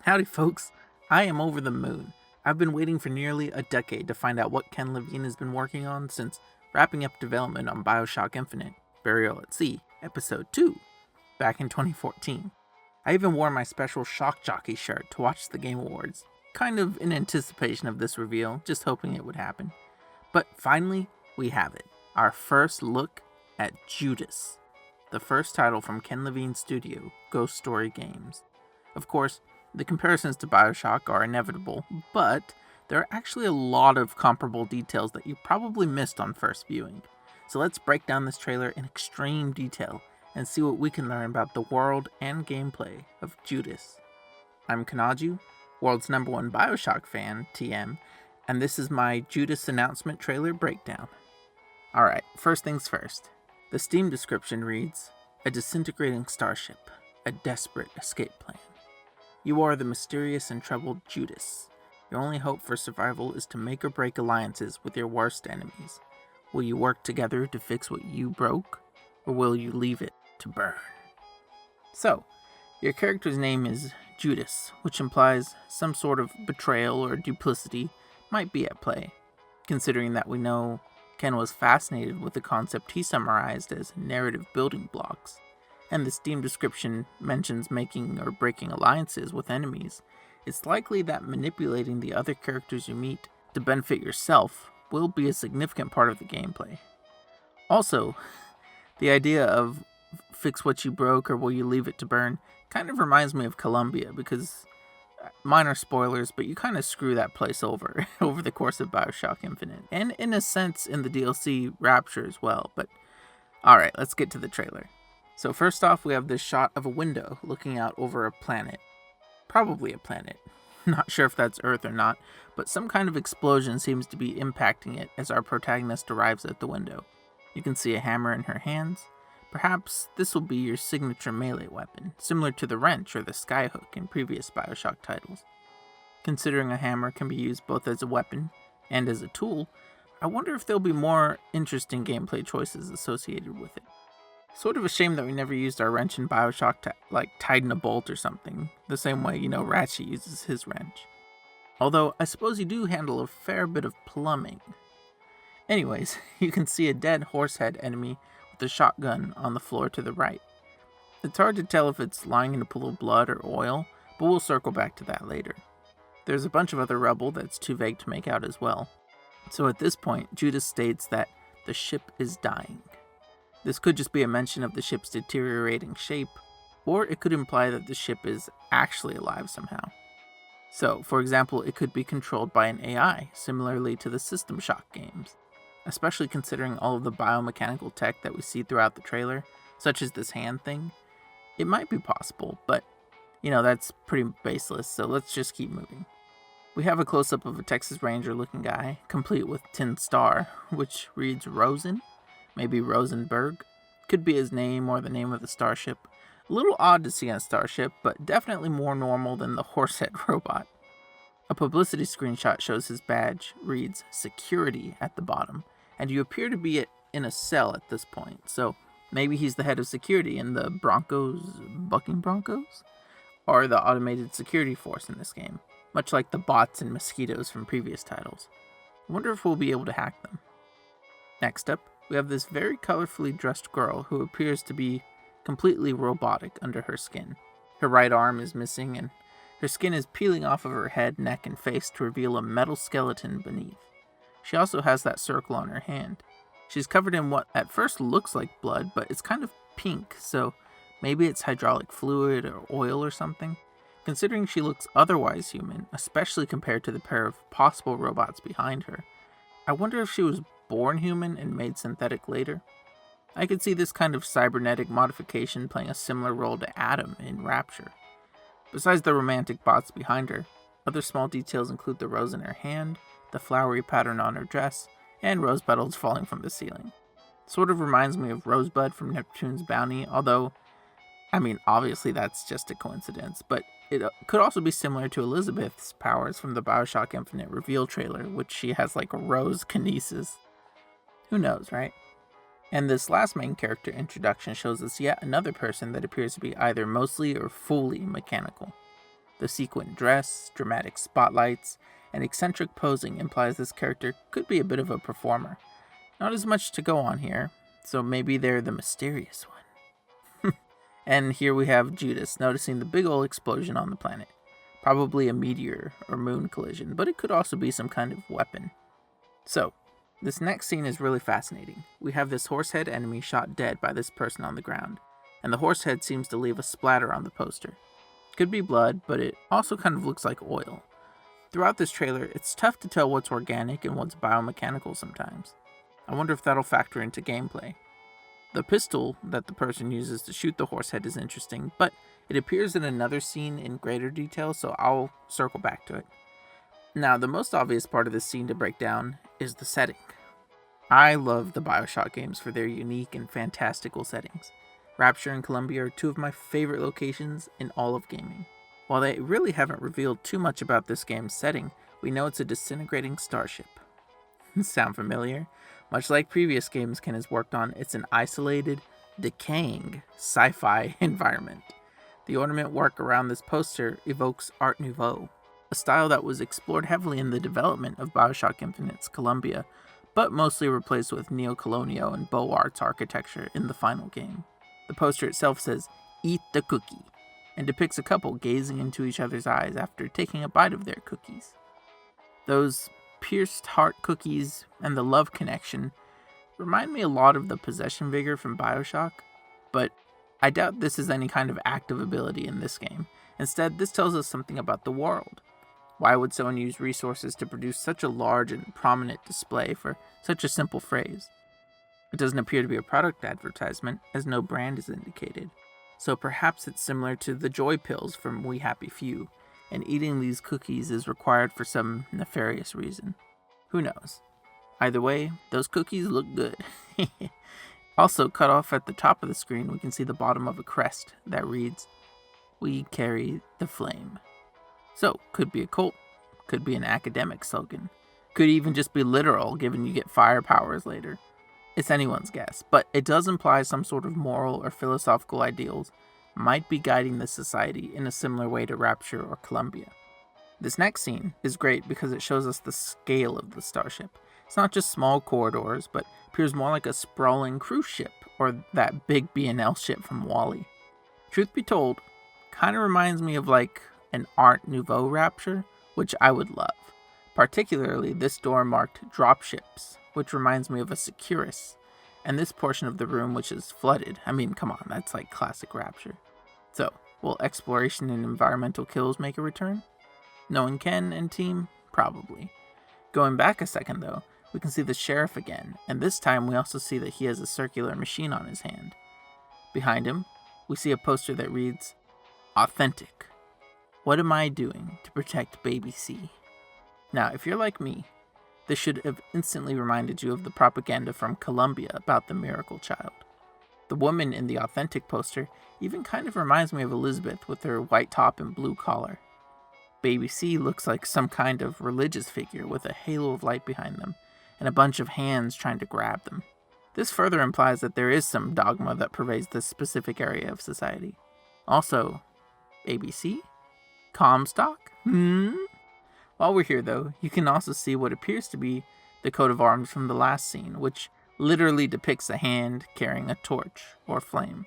Howdy folks, I am over the moon. I've been waiting for nearly a decade to find out what Ken Levine has been working on since wrapping up development on Bioshock Infinite, Burial at Sea, Episode 2, back in 2014. I even wore my special Shock Jockey shirt to watch the Game Awards, kind of in anticipation of this reveal, just hoping it would happen. But finally, we have it. Our first look at Judas, the first title from Ken Levine's studio, Ghost Story Games. Of course, the comparisons to Bioshock are inevitable, but there are actually a lot of comparable details that you probably missed on first viewing. So let's break down this trailer in extreme detail and see what we can learn about the world and gameplay of Judas. I'm Kanaju, world's #1 Bioshock fan, TM, and this is my Judas announcement trailer breakdown. Alright, first things first. The Steam description reads, "A disintegrating starship, a desperate escape plan. You are the mysterious and troubled Judas. Your only hope for survival is to make or break alliances with your worst enemies. Will you work together to fix what you broke, or will you leave it to burn?" So, your character's name is Judas, which implies some sort of betrayal or duplicity might be at play, considering that we know Ken was fascinated with the concept he summarized as narrative building blocks, and the Steam description mentions making or breaking alliances with enemies. It's likely that manipulating the other characters you meet to benefit yourself will be a significant part of the gameplay. Also, the idea of fix what you broke or will you leave it to burn kind of reminds me of Columbia, because minor spoilers, but you kind of screw that place over the course of Bioshock Infinite, and in a sense in the DLC Rapture as well. But alright, let's get to the trailer. So first off, we have this shot of a window looking out over a planet. Probably a planet. Not sure if that's Earth or not, but some kind of explosion seems to be impacting it as our protagonist arrives at the window. You can see a hammer in her hands. Perhaps this will be your signature melee weapon, similar to the wrench or the skyhook in previous Bioshock titles. Considering a hammer can be used both as a weapon and as a tool, I wonder if there'll be more interesting gameplay choices associated with it. Sort of a shame that we never used our wrench in Bioshock to, tighten a bolt or something, the same way, Ratchet uses his wrench. Although, I suppose you do handle a fair bit of plumbing. Anyways, you can see a dead horsehead enemy with a shotgun on the floor to the right. It's hard to tell if it's lying in a pool of blood or oil, but we'll circle back to that later. There's a bunch of other rubble that's too vague to make out as well. So at this point, Judas states that the ship is dying. This could just be a mention of the ship's deteriorating shape, or it could imply that the ship is actually alive somehow. So, for example, it could be controlled by an AI, similarly to the System Shock games, especially considering all of the biomechanical tech that we see throughout the trailer, such as this hand thing. It might be possible, but, that's pretty baseless, so let's just keep moving. We have a close-up of a Texas Ranger-looking guy, complete with Tin Star, which reads Rosen. Maybe Rosenberg. Could be his name or the name of the starship. A little odd to see on a starship, but definitely more normal than the horsehead robot. A publicity screenshot shows his badge reads Security at the bottom, and you appear to be in a cell at this point, so maybe he's the head of security in the Bucking Broncos? Or the automated security force in this game, much like the bots and mosquitoes from previous titles. I wonder if we'll be able to hack them. Next up, we have this very colorfully dressed girl who appears to be completely robotic under her skin. Her right arm is missing, and her skin is peeling off of her head, neck, and face to reveal a metal skeleton beneath. She also has that circle on her hand. She's covered in what at first looks like blood, but it's kind of pink, so maybe it's hydraulic fluid or oil or something. Considering she looks otherwise human, especially compared to the pair of possible robots behind her, I wonder if she was born human and made synthetic later. I could see this kind of cybernetic modification playing a similar role to Adam in Rapture. Besides the romantic bots behind her, other small details include the rose in her hand, the flowery pattern on her dress, and rose petals falling from the ceiling. Sort of reminds me of Rosebud from Neptune's Bounty, although, obviously that's just a coincidence, but it could also be similar to Elizabeth's powers from the Bioshock Infinite reveal trailer, which she has a rose kinesis. Who knows, right? And this last main character introduction shows us yet another person that appears to be either mostly or fully mechanical. The sequin dress, dramatic spotlights, and eccentric posing implies this character could be a bit of a performer. Not as much to go on here, so maybe they're the mysterious one. And here we have Judas noticing the big ol' explosion on the planet. Probably a meteor or moon collision, but it could also be some kind of weapon. So, this next scene is really fascinating. We have this horsehead enemy shot dead by this person on the ground, and the horsehead seems to leave a splatter on the poster. Could be blood, but it also kind of looks like oil. Throughout this trailer, it's tough to tell what's organic and what's biomechanical sometimes. I wonder if that'll factor into gameplay. The pistol that the person uses to shoot the horsehead is interesting, but it appears in another scene in greater detail, so I'll circle back to it. Now, the most obvious part of this scene to break down is the setting. I love the Bioshock games for their unique and fantastical settings. Rapture and Columbia are two of my favorite locations in all of gaming. While they really haven't revealed too much about this game's setting, we know it's a disintegrating starship. Sound familiar? Much like previous games Ken has worked on, it's an isolated, decaying sci-fi environment. The ornament work around this poster evokes Art Nouveau, a style that was explored heavily in the development of Bioshock Infinite's Columbia, but mostly replaced with neo-colonial and Beaux Arts architecture in the final game. The poster itself says, "Eat the cookie," and depicts a couple gazing into each other's eyes after taking a bite of their cookies. Those pierced heart cookies and the love connection remind me a lot of the possession vigor from Bioshock, but I doubt this is any kind of active ability in this game. Instead, this tells us something about the world. Why would someone use resources to produce such a large and prominent display for such a simple phrase? It doesn't appear to be a product advertisement, as no brand is indicated. So perhaps it's similar to the joy pills from We Happy Few, and eating these cookies is required for some nefarious reason. Who knows? Either way, those cookies look good. Also, cut off at the top of the screen, we can see the bottom of a crest that reads, "We carry the flame." So, could be a cult, could be an academic slogan, could even just be literal, given you get fire powers later. It's anyone's guess, but it does imply some sort of moral or philosophical ideals might be guiding the society in a similar way to Rapture or Columbia. This next scene is great because it shows us the scale of the starship. It's not just small corridors, but appears more like a sprawling cruise ship, or that big B&L ship from WALL-E. Truth be told, kind of reminds me of like an Art Nouveau Rapture, which I would love. Particularly this door marked dropships, which reminds me of a Securus, and this portion of the room which is flooded. I mean, come on, that's like classic Rapture. So, will exploration and environmental kills make a return? Knowing Ken and team, probably. Going back a second though, we can see the sheriff again, and this time we also see that he has a circular machine on his hand. Behind him, we see a poster that reads, "Authentic. What am I doing to protect baby C?" Now, if you're like me, this should have instantly reminded you of the propaganda from Columbia about the miracle child. The woman in the Authentic poster even kind of reminds me of Elizabeth with her white top and blue collar. Baby C looks like some kind of religious figure with a halo of light behind them, and a bunch of hands trying to grab them. This further implies that there is some dogma that pervades this specific area of society. Also, Baby C? Comstock? While we're here though, you can also see what appears to be the coat of arms from the last scene, which literally depicts a hand carrying a torch or flame.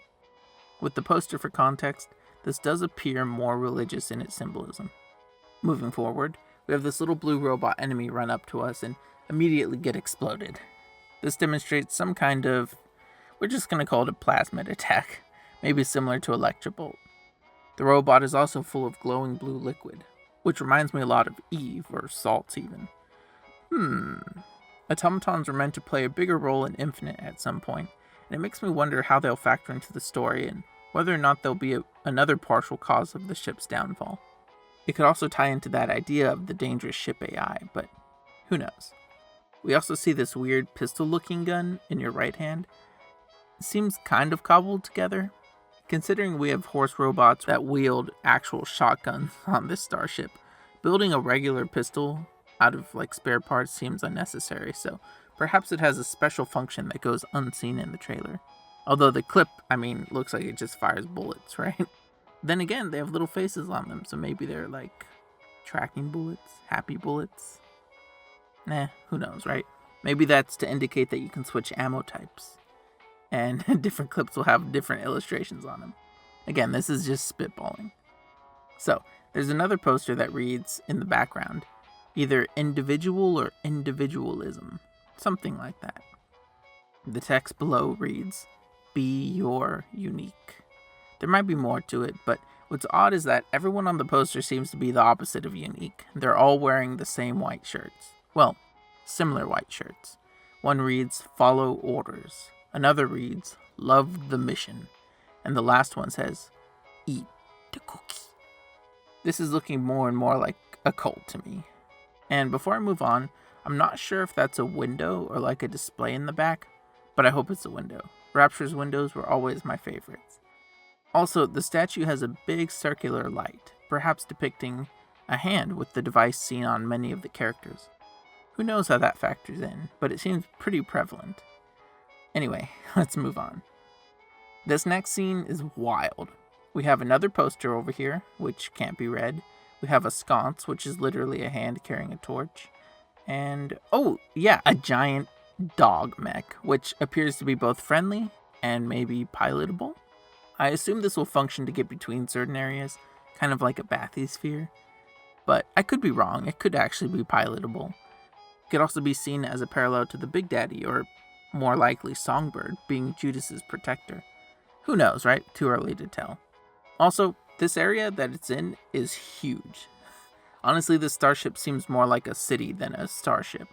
With the poster for context, this does appear more religious in its symbolism. Moving forward, we have this little blue robot enemy run up to us and immediately get exploded. This demonstrates some kind of, we're just going to call it a plasmid attack, maybe similar to Electrobolt. The robot is also full of glowing blue liquid, which reminds me a lot of Eve, or salts even. Automatons are meant to play a bigger role in Infinite at some point, and it makes me wonder how they'll factor into the story and whether or not they'll be another partial cause of the ship's downfall. It could also tie into that idea of the dangerous ship AI, but who knows. We also see this weird pistol-looking gun in your right hand. It seems kind of cobbled together. Considering we have horse robots that wield actual shotguns on this starship, building a regular pistol out of like spare parts seems unnecessary, so perhaps it has a special function that goes unseen in the trailer. Although the clip, looks like it just fires bullets, right? Then again, they have little faces on them, so maybe they're like tracking bullets, happy bullets. Who knows, right? Maybe that's to indicate that you can switch ammo types, and different clips will have different illustrations on them. Again, this is just spitballing. So, there's another poster that reads in the background, either individual or individualism, something like that. The text below reads, "Be your unique." There might be more to it, but what's odd is that everyone on the poster seems to be the opposite of unique. They're all wearing the same white shirts. Well, similar white shirts. One reads, "Follow orders." Another reads, "Love the mission." And the last one says, "Eat the cookie." This is looking more and more like a cult to me. And before I move on, I'm not sure if that's a window or like a display in the back, but I hope it's a window. Rapture's windows were always my favorites. Also, the statue has a big circular light, perhaps depicting a hand with the device seen on many of the characters. Who knows how that factors in, but it seems pretty prevalent. Anyway, let's move on. This next scene is wild. We have another poster over here, which can't be read. We have a sconce, which is literally a hand carrying a torch. And, a giant dog mech, which appears to be both friendly and maybe pilotable. I assume this will function to get between certain areas, kind of like a bathysphere. But I could be wrong, it could actually be pilotable. It could also be seen as a parallel to the Big Daddy, or more likely Songbird, being Judas's protector. Who knows, right? Too early to tell. Also, this area that it's in is huge. Honestly, this starship seems more like a city than a starship.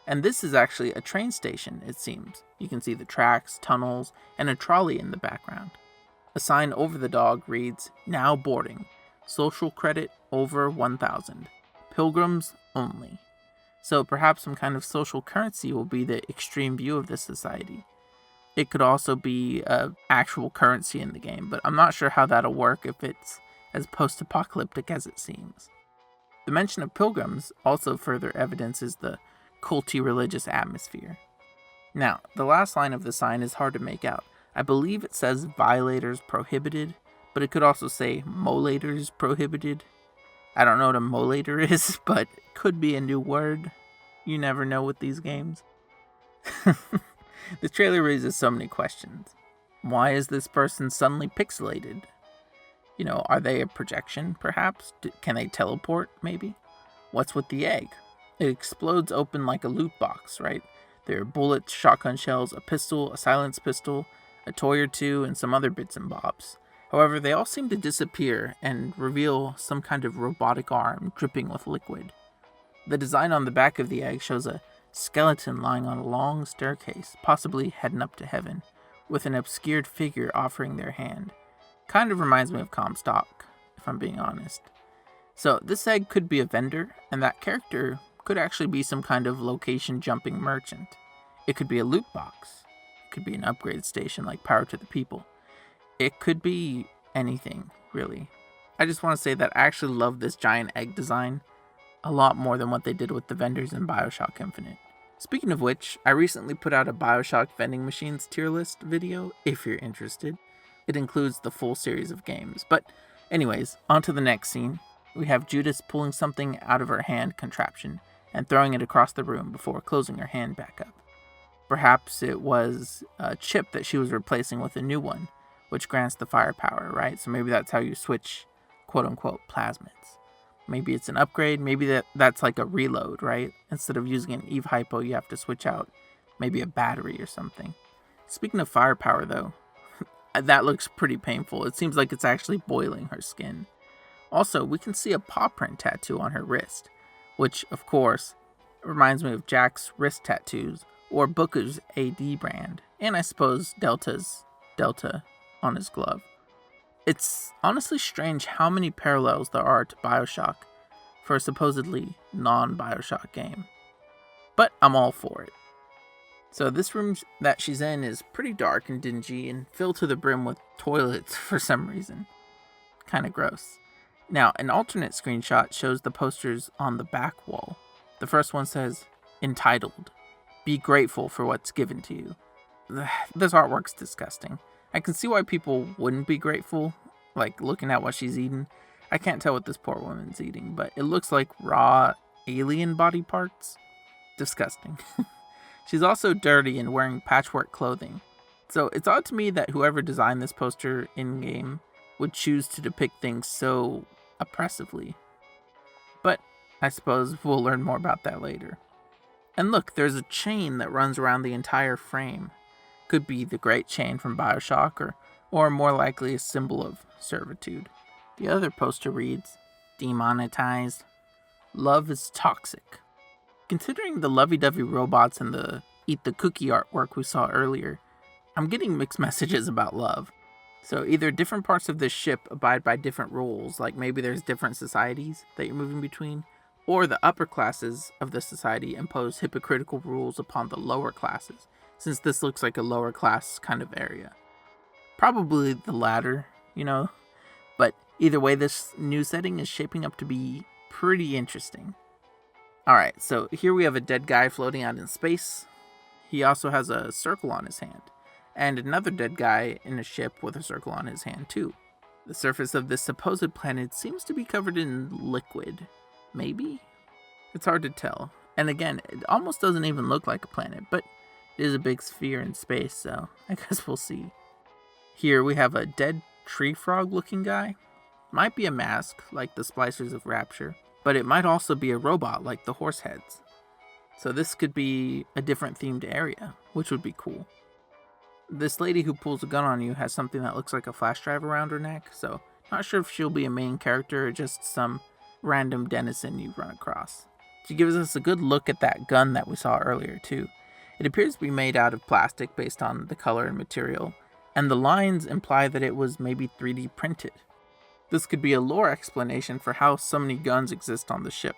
And this is actually a train station, it seems. You can see the tracks, tunnels, and a trolley in the background. A sign over the dog reads, "Now boarding. Social credit over 1,000. Pilgrims only." So perhaps some kind of social currency will be the extreme view of this society. It could also be an actual currency in the game, but I'm not sure how that'll work if it's as post-apocalyptic as it seems. The mention of pilgrims also further evidences the culty religious atmosphere. Now, the last line of the sign is hard to make out. I believe it says "Violators prohibited," but it could also say "Molators prohibited." I don't know what a molator is, but it could be a new word. You never know with these games. The trailer raises so many questions. Why is this person suddenly pixelated? Are they a projection, perhaps? Can they teleport, maybe? What's with the egg? It explodes open like a loot box, right? There are bullets, shotgun shells, a pistol, a silenced pistol, a toy or two, and some other bits and bobs. However, they all seem to disappear and reveal some kind of robotic arm dripping with liquid. The design on the back of the egg shows a skeleton lying on a long staircase, possibly heading up to heaven, with an obscured figure offering their hand. Kind of reminds me of Comstock, if I'm being honest. So this egg could be a vendor, and that character could actually be some kind of location jumping merchant. It could be a loot box. It could be an upgrade station like Power to the People. It could be anything, really. I just want to say that I actually love this giant egg design a lot more than what they did with the vendors in Bioshock Infinite. Speaking of which, I recently put out a Bioshock vending machines tier list video, if you're interested. It includes the full series of games. But anyways, on to the next scene. We have Judas pulling something out of her hand contraption and throwing it across the room before closing her hand back up. Perhaps it was a chip that she was replacing with a new one, which grants the firepower, right? So maybe that's how you switch quote-unquote plasmids. Maybe it's an upgrade, maybe that's like a reload, right? Instead of using an Eve Hypo, you have to switch out maybe a battery or something. Speaking of firepower though, that looks pretty painful. It seems like it's actually boiling her skin. Also, we can see a paw print tattoo on her wrist, which of course reminds me of Jack's wrist tattoos, or Booker's AD brand, and I suppose Delta's Delta on his glove. It's honestly strange how many parallels there are to Bioshock for a supposedly non-Bioshock game. But I'm all for it. So this room that she's in is pretty dark and dingy and filled to the brim with toilets for some reason. Kinda gross. Now, an alternate screenshot shows the posters on the back wall. The first one says, entitled, "Be grateful for what's given to you." This artwork's disgusting. I can see why people wouldn't be grateful. like looking at what she's eating. I can't tell what this poor woman's eating, but it looks like raw alien body parts. Disgusting. She's also dirty and wearing patchwork clothing. So it's odd to me that whoever designed this poster in-game would choose to depict things so oppressively. But I suppose we'll learn more about that later. And look, there's a chain that runs around the entire frame. Could be the Great Chain from Bioshock, or more likely a symbol of servitude. The other poster reads, "Demonetized. Love is toxic." Considering the lovey-dovey robots and the eat the cookie artwork we saw earlier, I'm getting mixed messages about love. So either different parts of this ship abide by different rules, like maybe there's different societies that you're moving between, or the upper classes of the society impose hypocritical rules upon the lower classes, since this looks like a lower class kind of area. Probably the latter, but either way, this new setting is shaping up to be pretty interesting. Alright, so here we have a dead guy floating out in space. He also has a circle on his hand, and another dead guy in a ship with a circle on his hand too. The surface of this supposed planet seems to be covered in liquid. Maybe? It's hard to tell. And again, it almost doesn't even look like a planet, but it is a big sphere in space, so I guess we'll see. Here we have a dead tree frog looking guy. Might be a mask, like the Splicers of Rapture, but it might also be a robot like the horse heads. So this could be a different themed area, which would be cool. This lady who pulls a gun on you has something that looks like a flash drive around her neck, so not sure if she'll be a main character or just some random denizen you run across. She gives us a good look at that gun that we saw earlier too. It appears to be made out of plastic based on the color and material, and the lines imply that it was maybe 3D printed. This could be a lore explanation for how so many guns exist on the ship,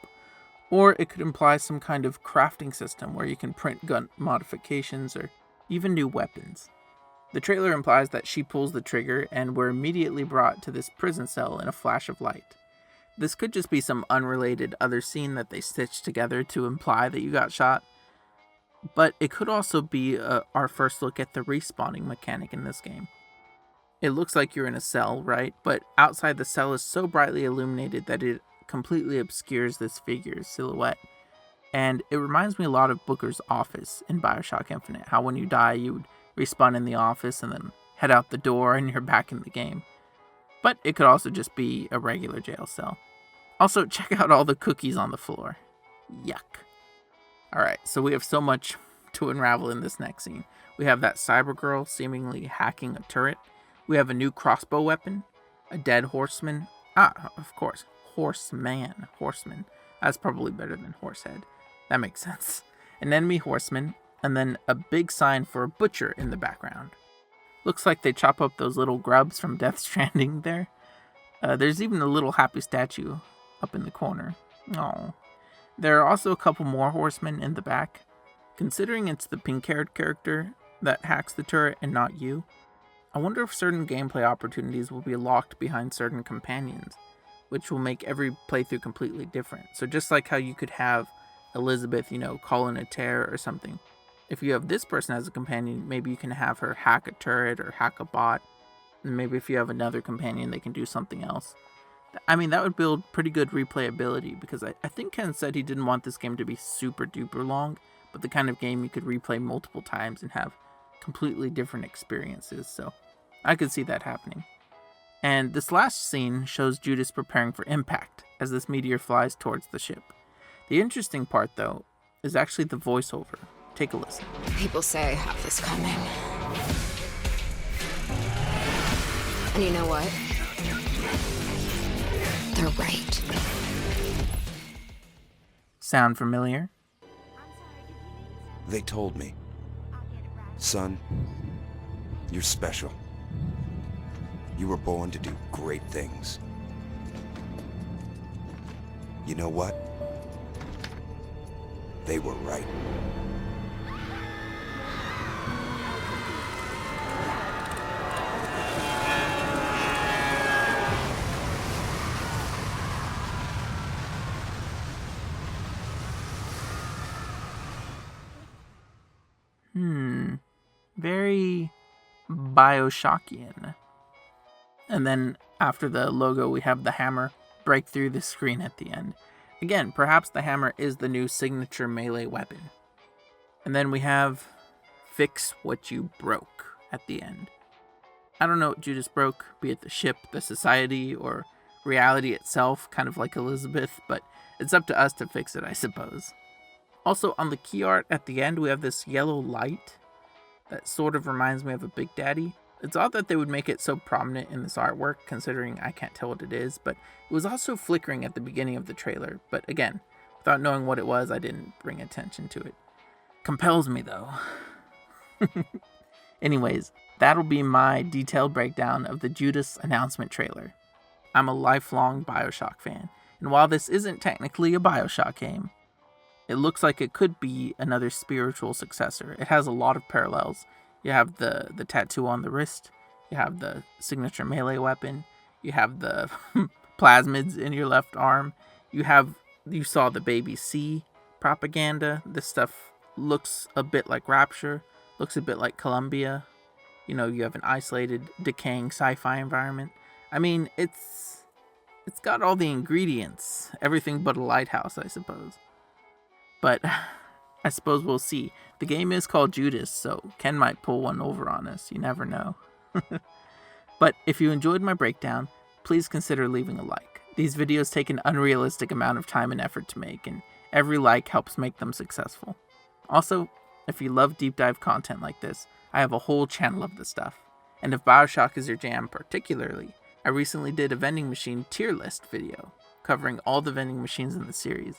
or it could imply some kind of crafting system where you can print gun modifications or even new weapons. The trailer implies that she pulls the trigger and we're immediately brought to this prison cell in a flash of light. This could just be some unrelated other scene that they stitched together to imply that you got shot, but it could also be our first look at the respawning mechanic in this game. It looks like you're in a cell, right? But outside the cell is so brightly illuminated that it completely obscures this figure's silhouette. And it reminds me a lot of Booker's office in Bioshock Infinite, how when you die you would respawn in the office and then head out the door and you're back in the game. But it could also just be a regular jail cell. Also, check out all the cookies on the floor. Yuck. Alright, so we have so much to unravel in this next scene. We have that cyber girl seemingly hacking a turret. We have a new crossbow weapon, a dead horseman. Of course, horseman. That's probably better than horsehead. That makes sense. An enemy horseman, and then a big sign for a butcher in the background. Looks like they chop up those little grubs from Death Stranding there. There's even a little happy statue up in the corner. Oh. There are also a couple more horsemen in the back. Considering it's the pink-haired character that hacks the turret and not you, I wonder if certain gameplay opportunities will be locked behind certain companions, which will make every playthrough completely different. So just like how you could have Elizabeth, call in a tear or something. If you have this person as a companion, maybe you can have her hack a turret or hack a bot. And maybe if you have another companion, they can do something else. I mean, that would build pretty good replayability, because I think Ken said he didn't want this game to be super duper long, but the kind of game you could replay multiple times and have completely different experiences. So I could see that happening. And this last scene shows Judas preparing for impact as this meteor flies towards the ship. The interesting part, though, is actually the voiceover. Take a listen. People say I have this coming. And you know what? They're right. Sound familiar? They told me. Son, you're special. You were born to do great things. You know what? They were right. Very Bioshockian. And then after the logo, we have the hammer break through the screen at the end. Again, perhaps the hammer is the new signature melee weapon. And then we have fix what you broke at the end. I don't know what Judas broke, be it the ship, the society, or reality itself, kind of like Elizabeth, but it's up to us to fix it, I suppose. Also, on the key art at the end, we have this yellow light that sort of reminds me of a Big Daddy. It's odd that they would make it so prominent in this artwork, considering I can't tell what it is, but it was also flickering at the beginning of the trailer. But again, without knowing what it was, I didn't bring attention to it. Compels me, though. Anyways, that'll be my detailed breakdown of the Judas announcement trailer. I'm a lifelong Bioshock fan, and while this isn't technically a Bioshock game, it looks like it could be another spiritual successor. It has a lot of parallels. You have the tattoo on the wrist, you have the signature melee weapon, you have the plasmids in your left arm, you saw the Baby C propaganda. This stuff looks a bit like Rapture, looks a bit like Columbia. You know, you have an isolated, decaying sci-fi environment. I mean, it's got all the ingredients, everything but a lighthouse, I suppose. But I suppose we'll see. The game is called Judas, so Ken might pull one over on us. You never know. But if you enjoyed my breakdown, please consider leaving a like. These videos take an unrealistic amount of time and effort to make, and every like helps make them successful. Also, if you love deep dive content like this, I have a whole channel of the stuff. And if Bioshock is your jam particularly, I recently did a vending machine tier list video, covering all the vending machines in the series.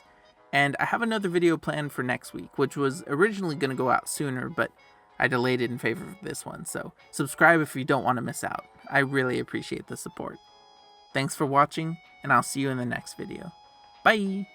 And I have another video planned for next week, which was originally going to go out sooner, but I delayed it in favor of this one. So subscribe if you don't want to miss out. I really appreciate the support. Thanks for watching, and I'll see you in the next video. Bye!